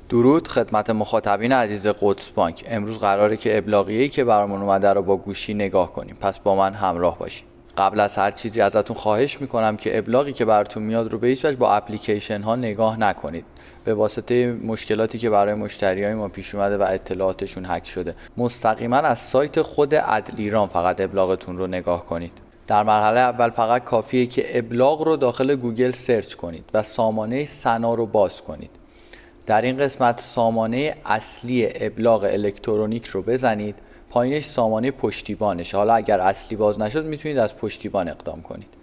درود خدمت مخاطبین عزیز قدس بانک. امروز قراره که ابلاغیه‌ای که برامون اومده رو با گوشی نگاه کنیم، پس با من همراه باشین. قبل از هر چیزی ازتون خواهش میکنم که ابلاغی که براتون میاد رو به هیچ وجه با اپلیکیشن ها نگاه نکنید. به واسطه مشکلاتی که برای مشتریای ما پیش اومده و اطلاعاتشون هک شده، مستقیما از سایت خود عدل ایران فقط ابلاغتون رو نگاه کنید. در مرحله اول فقط کافیه که ابلاغ رو داخل گوگل سرچ کنید و سامانه سنا رو باز کنید. در این قسمت سامانه اصلی ابلاغ الکترونیک رو بزنید، پایینش سامانه پشتیبانش. حالا اگر اصلی باز نشد میتونید از پشتیبان اقدام کنید.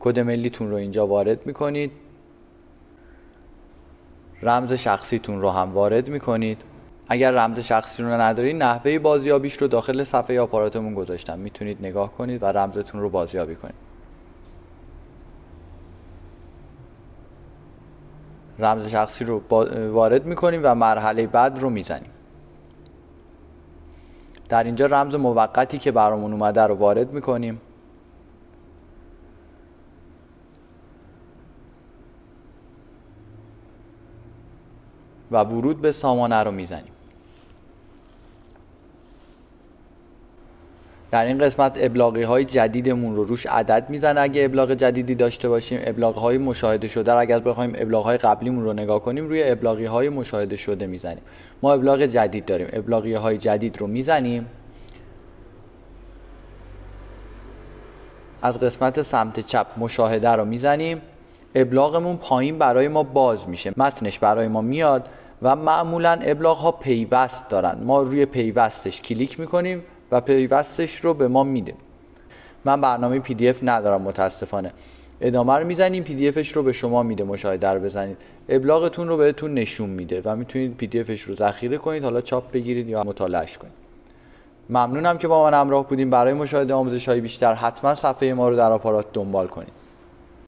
کد ملیتون رو اینجا وارد میکنید، رمز شخصیتون رو هم وارد میکنید. اگر رمز شخصی رو ندارید، نحوه بازیابیش رو داخل صفحه آپاراتمون گذاشتم، میتونید نگاه کنید و رمزتون رو بازیابی کنید. رمز شخصی رو وارد میکنیم و مرحله بعد رو میزنیم. در اینجا رمز موقتی که برامون اومده رو وارد میکنیم و ورود به سامانه رو میزنیم. در این قسمت ابلاغی های جدیدمون رو روش عدد میزنه اگه ابلاغ جدیدی داشته باشیم. ابلاغ های مشاهده شده رو اگر بخوایم ابلاغ های قبلیمون رو نگاه کنیم، روی ابلاغی های مشاهده شده میزنیم. ما ابلاغ جدید داریم، ابلاغی های جدید رو میزنیم. از قسمت سمت چپ مشاهده رو میزنیم. ابلاغمون پایین برای ما باز میشه، متنش برای ما میاد و معمولا ابلاغ ها پیوست دارن. ما روی پیوستش کلیک میکنیم و پیوستش رو به ما میده. من برنامه PDF ندارم متاسفانه. ادامه رو میزنیم، PDFش رو به شما میده، مشاهده رو بزنید. ابلاغتون رو بهتون نشون میده و میتونید PDFش رو ذخیره کنید، حالا چاپ بگیرید یا مطالعهش کنید. ممنونم که با من همراه بودیم. برای مشاهده آموزش‌های بیشتر حتما صفحه ما رو در آپارات دنبال کنید.